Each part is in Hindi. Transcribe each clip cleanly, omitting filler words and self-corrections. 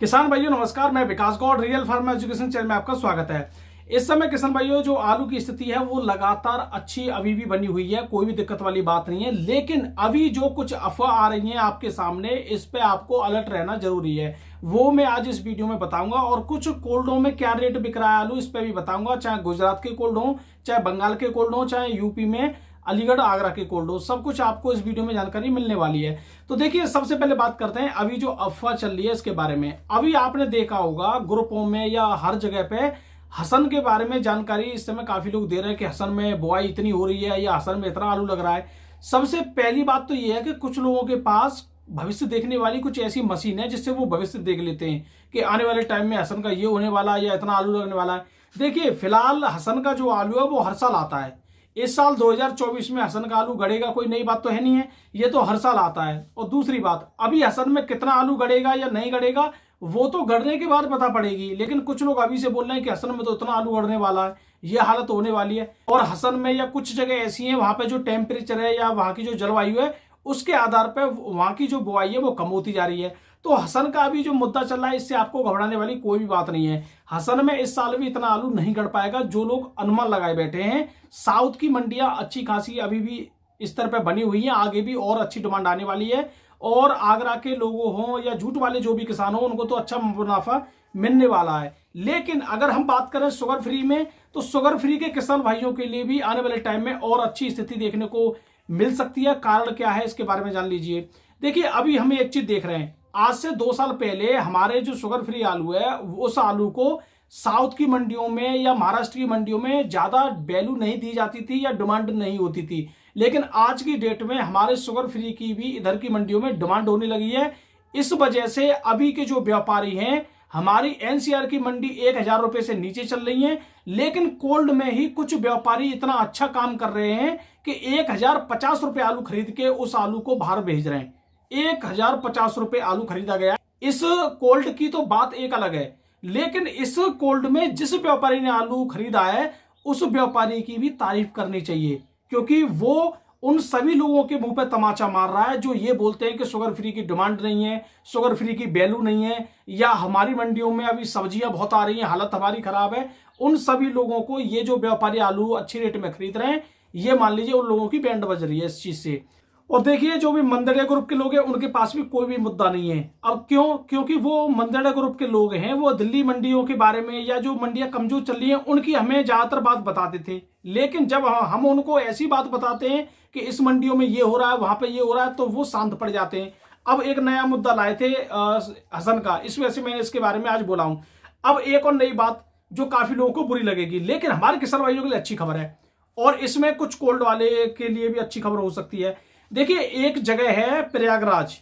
किसान भाइयों नमस्कार, मैं Vikas Gaur real farm education channel में आपका स्वागत है। इस समय किसान भाइयों जो आलू की स्थिति है वो लगातार अच्छी अभी भी बनी हुई है, कोई भी दिक्कत वाली बात नहीं है। लेकिन अभी जो कुछ अफवाह आ रही हैं आपके सामने, इस पे आपको अलर्ट रहना जरूरी है। वो मैं आज इस वीडियो में बताऊंगा और कुछ कोल्डों में क्या रेट बिक रहा है आलू, इस पे भी बताऊंगा। चाहे गुजरात के कोल्ड हो, चाहे बंगाल के कोल्ड हो, चाहे यूपी में अलीगढ़ आगरा के कोल्ड हो, सब कुछ आपको इस वीडियो में जानकारी मिलने वाली है। तो देखिए, सबसे पहले बात करते हैं अभी जो अफवाह चल रही है इसके बारे में। अभी आपने देखा होगा ग्रुपों में या हर जगह पे हसन के बारे में जानकारी इस समय काफी लोग दे रहे हैं कि हसन में बुआई इतनी हो रही है या हसन में इतना आलू लग रहा है। सबसे पहली बात तो यह है कि कुछ लोगों के पास भविष्य देखने वाली कुछ ऐसी मशीन है जिससे वो भविष्य देख लेते हैं कि आने वाले टाइम में हसन का ये होने वाला है या इतना आलू लगने वाला है। देखिए, फिलहाल हसन का जो आलू है वो हर साल आता है। इस साल 2024 में हसन का आलू गड़ेगा कोई नई बात तो है नहीं है, ये तो हर साल आता है। और दूसरी बात, अभी हसन में कितना आलू गड़ेगा या नहीं गड़ेगा वो तो गड़ने के बाद पता पड़ेगी। लेकिन कुछ लोग अभी से बोल रहे हैं कि हसन में तो इतना आलू गड़ने वाला है, ये हालत होने वाली है। और हसन में या कुछ जगह ऐसी हैं वहां पे जो टेम्परेचर है या वहां की जो जलवायु है उसके आधार पर वहां की जो बुआई है वो कम होती जा रही है। तो हसन का अभी जो मुद्दा चल रहा है इससे आपको घबराने वाली कोई भी बात नहीं है। हसन में इस साल भी इतना आलू नहीं गड़ पाएगा जो लोग अनुमान लगाए बैठे हैं। साउथ की मंडियां अच्छी खासी अभी भी स्तर पर बनी हुई हैं, आगे भी और अच्छी डिमांड आने वाली है। और आगरा के लोगों हों या झूठ वाले जो भी किसान हो उनको तो अच्छा मुनाफा मिलने वाला है। लेकिन अगर हम बात करें शुगर फ्री में, तो शुगर फ्री के किसान भाइयों के लिए भी आने वाले टाइम में और अच्छी स्थिति देखने को मिल सकती है। कारण क्या है इसके बारे में जान लीजिए। देखिए, अभी हम एक चीज देख रहे हैं, आज से 2 साल पहले हमारे जो शुगर फ्री आलू है उस आलू को साउथ की मंडियों में या महाराष्ट्र की मंडियों में ज्यादा वैल्यू नहीं दी जाती थी या डिमांड नहीं होती थी। लेकिन आज की डेट में हमारे शुगर फ्री की भी इधर की मंडियों में डिमांड होने लगी है। इस वजह से अभी के जो व्यापारी हैं, हमारी एनसीआर की मंडी 1000 रुपए से नीचे चल रही है। लेकिन कोल्ड में ही कुछ व्यापारी इतना अच्छा काम कर रहे हैं कि 1050 रुपए आलू खरीद के उस आलू को बाहर भेज रहे हैं। 1050 रुपए आलू खरीदा गया। इस कोल्ड की तो बात एक अलग है, लेकिन इस कोल्ड में जिस व्यापारी ने आलू खरीदा है उस व्यापारी की भी तारीफ करनी चाहिए, क्योंकि वो उन सभी लोगों के मुंह पे तमाचा मार रहा है जो ये बोलते हैं कि शुगर फ्री की डिमांड नहीं है, शुगर फ्री की वैल्यू नहीं है, या हमारी मंडियों में अभी सब्जियां बहुत आ रही हैं, हालत हमारी खराब है। उन सभी लोगों को ये जो व्यापारी आलू अच्छे रेट में खरीद रहे हैं, ये मान लीजिए उन लोगों की बैंड बज रही है इस चीज से। और देखिए, जो भी मंदड़िया ग्रुप के लोग हैं उनके पास भी कोई भी मुद्दा नहीं है। अब क्यों? क्योंकि वो मंदड़िया ग्रुप के लोग हैं, वो दिल्ली मंडियों के बारे में या जो मंडियां कमजोर चल रही हैं उनकी हमें ज्यादातर बात बताते थे। लेकिन जब हम उनको ऐसी बात बताते हैं कि इस मंडियों में ये हो रहा है, वहां पे ये हो रहा है, तो वो शांत पड़ जाते हैं। अब एक नया मुद्दा लाए थे हसन का, इस वजह से मैंने इसके बारे में आज बोला हूं। अब एक और नई बात जो काफी लोगों को बुरी लगेगी, लेकिन हमारे किसान भाइयों के लिए अच्छी खबर है और इसमें कुछ कोल्ड वाले के लिए भी अच्छी खबर हो सकती है। देखिए, एक जगह है प्रयागराज।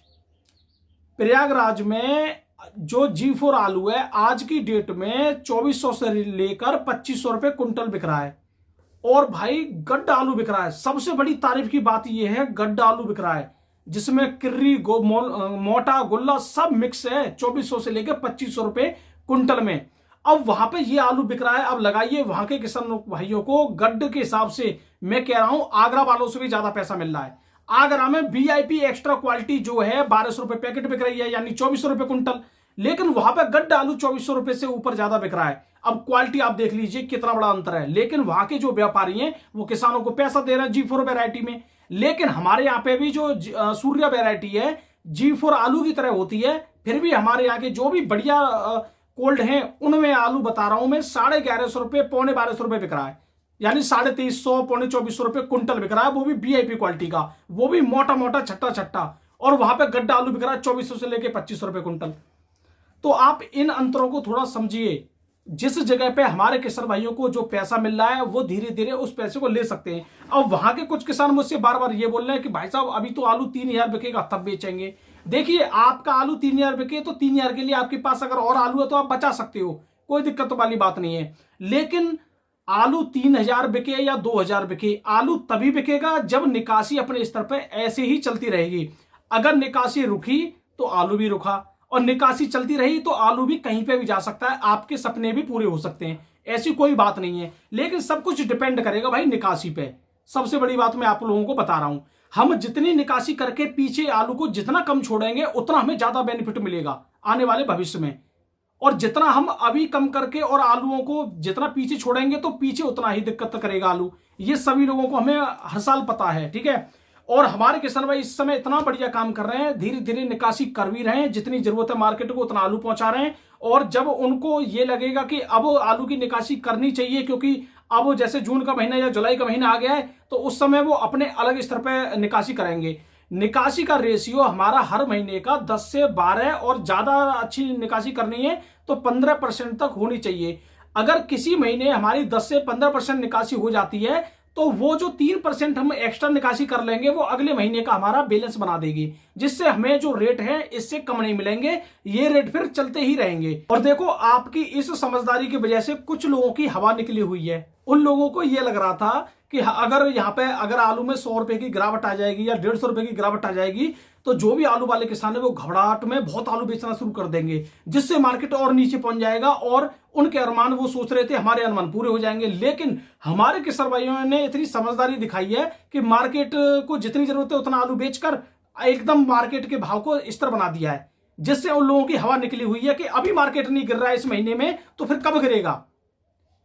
प्रयागराज में जो G4 आलू है आज की डेट में 2400 से लेकर 2500 रुपए कुंटल बिक रहा है। और भाई गड्ढा आलू बिक रहा है। सबसे बड़ी तारीफ की बात यह है, गड्ढा आलू बिक रहा है जिसमें किर्री मोटा गुल्ला सब मिक्स है। 2400 से लेकर 2500 रुपए कुंटल में अब वहां पे ये आलू बिक रहा है। अब लगाइए, वहां के किसान भाइयों को गड्ढे के हिसाब से मैं कह रहा हूं आगरा वालों से भी ज्यादा पैसा मिल रहा है। आगरा में VIP एक्स्ट्रा क्वालिटी जो है 1200 रुपए पैकेट बिक रही है, यानी 2400 रुपए कुंटल। लेकिन वहां पे गड्ढा आलू 2400 रुपए से ऊपर ज्यादा बिक रहा है। अब क्वालिटी आप देख लीजिए कितना बड़ा अंतर है। लेकिन वहां के जो व्यापारी हैं वो किसानों को पैसा दे रहे हैं G4 वैरायटी में। लेकिन हमारे यहाँ पे भी जो सूर्या वैरायटी है G4 आलू की तरह होती है, फिर भी हमारे यहाँ के जो भी बढ़िया कोल्ड हैं उनमें आलू बता रहा हूं मैं 1150 रुपए, 1250 रुपए बिक रहा है, यानी 2350, 2400 रुपए कुंटल बिक रहा है। वो भी VIP क्वालिटी का, वो भी मोटा मोटा छट्टा छट्टा। और वहां पे गड्ढा आलू बिक रहा है 2400 से लेके 2500 रुपए कुंटल। तो आप इन अंतरों को थोड़ा समझिए। जिस जगह पे हमारे किसान भाइयों को जो पैसा मिल रहा है वो धीरे धीरे उस पैसे को ले सकते हैं। अब वहां के कुछ किसान मुझसे बार बार ये बोल रहे हैं कि भाई साहब अभी तो आलू 3000 बिकेगा तब बेचेंगे। देखिए, आपका आलू 3000 बिके तो 3000 के लिए आपके पास अगर और आलू है तो आप बचा सकते हो, कोई दिक्कत वाली बात नहीं है। लेकिन आलू 3000 बिके या 2000 बिके, आलू तभी बिकेगा जब निकासी अपने स्तर पर ऐसे ही चलती रहेगी। अगर निकासी रुकी तो आलू भी रुका, और निकासी चलती रही तो आलू भी कहीं पे भी जा सकता है, आपके सपने भी पूरे हो सकते हैं, ऐसी कोई बात नहीं है। लेकिन सब कुछ डिपेंड करेगा भाई निकासी पे। सबसे बड़ी बात मैं आप लोगों को बता रहा हूं, हम जितनी निकासी करके पीछे आलू को जितना कम छोड़ेंगे उतना हमें ज्यादा बेनिफिट मिलेगा आने वाले भविष्य में। और जितना हम अभी कम करके और आलूओं को जितना पीछे छोड़ेंगे तो पीछे उतना ही दिक्कत करेगा आलू। ये सभी लोगों को हमें हर साल पता है, ठीक है। और हमारे किसान भाई इस समय इतना बढ़िया काम कर रहे हैं, धीरे धीरे निकासी कर भी रहे हैं, जितनी जरूरत है मार्केट को उतना आलू पहुंचा रहे हैं। और जब उनको ये लगेगा कि अब आलू की निकासी करनी चाहिए, क्योंकि अब जैसे जून का महीना या जुलाई का महीना आ गया है, तो उस समय वो अपने अलग स्तर पर निकासी करेंगे। निकासी का रेशियो हमारा हर महीने का 10 से 12 और ज्यादा अच्छी निकासी करनी है तो 15% तक होनी चाहिए। अगर किसी महीने हमारी 10 से 15% निकासी हो जाती है तो वो जो 3% हम एक्स्ट्रा निकासी कर लेंगे वो अगले महीने का हमारा बैलेंस बना देगी, जिससे हमें जो रेट है इससे कम नहीं मिलेंगे, ये रेट फिर चलते ही रहेंगे। और देखो, आपकी इस समझदारी की वजह से कुछ लोगों की हवा निकली हुई है। उन लोगों को यह लग रहा था कि अगर यहाँ पे अगर आलू में 100 रुपए की गिरावट आ जाएगी या 150 रुपए की गिरावट आ जाएगी तो जो भी आलू वाले किसान है वो घबराहट में बहुत आलू बेचना शुरू कर देंगे, जिससे मार्केट और नीचे पहुंच जाएगा और उनके अरमान, वो सोच रहे थे हमारे अरमान पूरे हो जाएंगे। लेकिन हमारे किसान भाइयों ने इतनी समझदारी दिखाई है कि मार्केट को जितनी जरूरत है उतना आलू बेचकर एकदम मार्केट के भाव को स्थिर बना दिया है, जिससे उन लोगों की हवा निकली हुई है कि अभी मार्केट नहीं गिर रहा है इस महीने में तो फिर कब गिरेगा,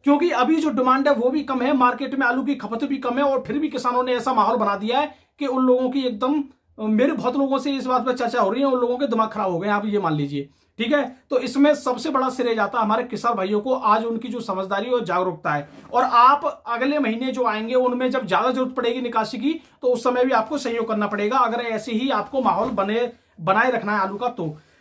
क्योंकि अभी जो डिमांड है वो भी कम है, मार्केट में आलू की खपत भी कम है। और फिर भी किसानों ने ऐसा माहौल बना दिया है कि उन लोगों की एकदम, मेरे बहुत लोगों से इस बात पर चर्चा हो रही है, उन लोगों के दिमाग खराब हो गए, आप ये मान लीजिए, ठीक है। तो इसमें सबसे बड़ा श्रेय जाता है हमारे किसान भाइयों को, आज उनकी जो समझदारी और जागरूकता है। और आप अगले महीने जो आएंगे उनमें जब ज्यादा जरूरत पड़ेगी निकासी की तो उस समय भी आपको सहयोग करना पड़ेगा, अगर ऐसे ही आपको माहौल बनाए रखना है आलू का।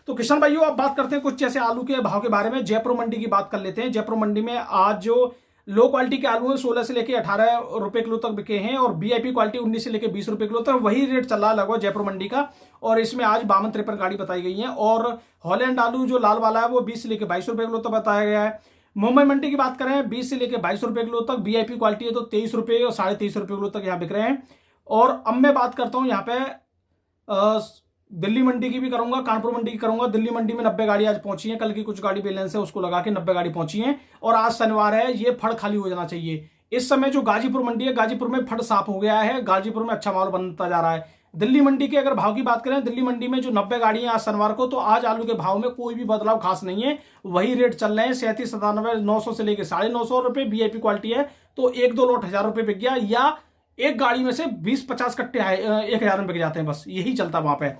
तो किसान भाइयों, अब बात करते हैं कुछ जैसे आलू के भाव के बारे में। जयपुर मंडी की बात कर लेते हैं। जयपुर मंडी में आज जो लो क्वालिटी के आलू है 16 से लेके 18 रुपए किलो तक बिके हैं और वीआईपी क्वालिटी 19 से लेके 20 रुपए किलो तक वही रेट चल रहा है लगभग जयपुर मंडी का। और इसमें आज 52-53 गाड़ी बताई गई है। और हॉलैंड आलू जो लाल वाला है वो 20 से लेके 22 रुपए किलो तक बताया गया है। मुंबई मंडी की बात करें 20 से लेके 22 रुपए किलो तक, वीआईपी क्वालिटी है तो 23 रुपए और 23.5 रुपए किलो तक यहाँ बिक रहे हैं। और अब मैं बात करता हूँ यहाँ पे दिल्ली मंडी की भी करूंगा, कानपुर मंडी की करूंगा। दिल्ली मंडी में 90 गाड़ी आज पहुंची है, कल की कुछ गाड़ी बैलेंस है उसको लगा के 90 गाड़ी पहुंची है। और आज शनिवार है, ये फड़ खाली हो जाना चाहिए। इस समय जो गाजीपुर मंडी है, गाजीपुर में फड़ साफ हो गया है, गाजीपुर में अच्छा माहौल बनता जा रहा है। दिल्ली मंडी के अगर भाव की बात करें, दिल्ली मंडी में जो 90 गाड़ी है आज शनिवार को, तो आज आलू के भाव में कोई भी बदलाव खास नहीं है, वही रेट चल रहे हैं 37-97, 900 से लेकर 950 रुपए। वीआईपी क्वालिटी है तो 1-2 लोट 1000 रुपए बिक गया, या एक गाड़ी में से 20-50 कट्टे 1000 में बिक जाते हैं, बस यही चलता वहां पे।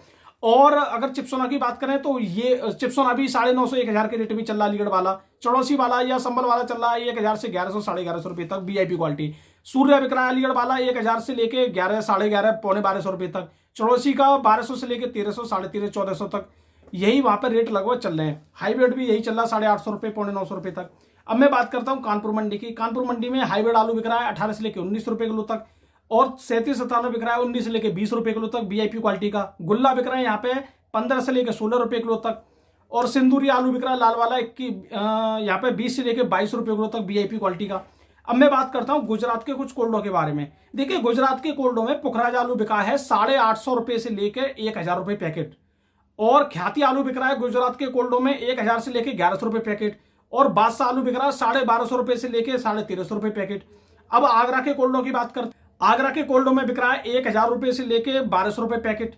और अगर चिपसोना की बात करें तो ये चिपसोना भी 950-1000 के रेट में चल रहा है। अलीगढ़ वाला, चौड़ौसी वाला या संबल वाला चल रहा है 1000 से 1100-1150 रुपए तक वीआईपी क्वालिटी। सूर्य बिक रहा है अलीगढ़ वाला 1000 से लेके 1100-1150, पौने 1200 रुपए तक। चौड़ौसी का 1200 से लेके 1300, 1350-1400 तक, यही वहां पर रेट लगभग चल रहे हैं। हाईब्रिड भी यही चल रहा है 850 रुपए, पौने 900 रुपए तक। अब मैं बात करता हूँ कानपुर मंडी की। कानपुर मंडी में हाईब्रिड आलू बिक रहा है 18 से लेके 19 रुपए किलो तक, और 37-97 बिक रहा है 19 से लेके 20 रुपए किलो तक वीआईपी क्वालिटी का। गुल्ला बिक रहा है यहाँ पे 15 से लेके 16 रुपए किलो तक। और सिंदूरी आलू बिक रहा है लाल वाला यहाँ पे 20 से लेके 22 रुपए किलो तक वीआईपी क्वालिटी का। अब मैं बात करता हूँ गुजरात के कुछ कोल्डों के बारे में। देखिए, गुजरात के कोल्डों में पुखराज आलू बिका है 850 रुपए से लेकर 1000 रुपए पैकेट। और ख्याति आलू बिक रहा है गुजरात के कोल्डों में 1000 से लेके 1100 रुपए पैकेट। और बादशाह आलू बिक रहा है 1250 रुपए से लेके 1350 रुपए पैकेट। अब आगरा के कोल्डों की बात करते, आगरा के कोल्डों में बिक रहा है 1000 रुपए से लेके 1200 रुपए पैकेट।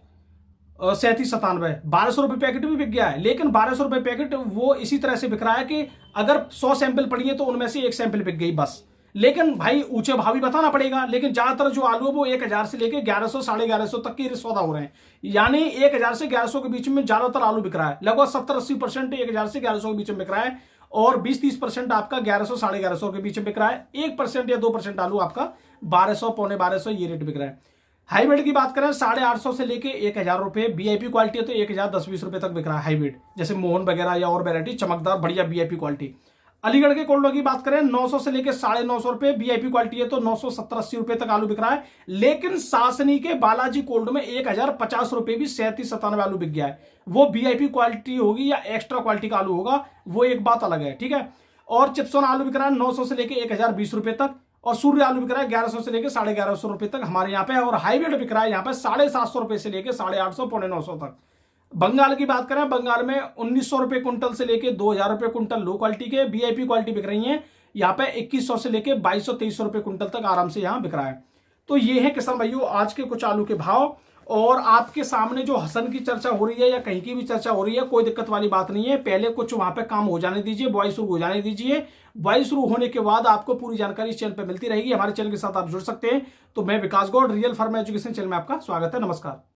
37-97 1200 रुपए पैकेट भी बिक गया है, लेकिन 1200 रुपए पैकेट वो इसी तरह से बिक रहा है कि अगर 100 सैंपल पड़ी है तो उनमें से एक सैंपल बिक गई बस। लेकिन भाई ऊंचे भाव ही बताना पड़ेगा। लेकिन ज्यादातर जो आलू है वो 1000 से लेके 1100, 1150 तक की सौदा हो रहे हैं, यानी 1000 से 1100 के बीच में ज्यादातर आलू बिक रहा है। लगभग 70-80% 1000 से 1100 के बीच में बिक रहा है, और 20-30% आपका 1100, 1150 के बीच में बिक रहा है। 1% या 2% आलू आपका 1200, पौने 1200 ये रेट बिक रहा है। हाईब्रिड की बात करें 850 से लेके 1000 रुपए, वीआईपी क्वालिटी है तो 1000 10-20 रुपए तक बिक रहा है हाईब्रिड, जैसे मोहन वगैरह या और वैरायटी चमकदार बढ़िया वीआईपी क्वालिटी। अलीगढ़ के कोल्डों की बात करें 900 से लेके 950 रुपए, वीआईपी क्वालिटी है तो 970-80 रुपए तक आलू बिक रहा है। लेकिन सासनी के बालाजी कोल्ड में 1050 रुपए भी 37-97 आलू बिक गया है। वो वीआईपी क्वालिटी होगी या एक्स्ट्रा क्वालिटी का आलू होगा, वो एक बात अलग है, ठीक है। और चिप्सोन आलू बिक रहा है 900 से लेके 1020 रुपए तक, और सूर्य आलू बिक रहा है 1100 से लेके 1150 रुपए तक हमारे यहाँ पे। और हाईब्रिड बिक रहा है यहाँ पे 750 रुपए से लेके 850, पौने 900 तक। बंगाल की बात करें, बंगाल में 1900 रुपए कुंटल से लेके 2000 रुपए कुंटल लो क्वालिटी के वीआईपी क्वालिटी बिक रही है यहाँ पे। 2100 से लेके 2200-2300 रुपए कुंटल तक आराम से यहाँ बिक रहा है। तो ये है किसान भाइयों आज के कुछ आलू के भाव। और आपके सामने जो हसन की चर्चा हो रही है या कहीं की भी चर्चा हो रही है, कोई दिक्कत वाली बात नहीं है। पहले कुछ वहां पे काम हो जाने दीजिए, बुआई शुरू हो जाने दीजिए। बुआई शुरू होने के बाद आपको पूरी जानकारी इस चैनल पे मिलती रहेगी। हमारे चैनल के साथ आप जुड़ सकते हैं। तो मैं Vikas Gaur, real pharma education channel में आपका स्वागत है। नमस्कार।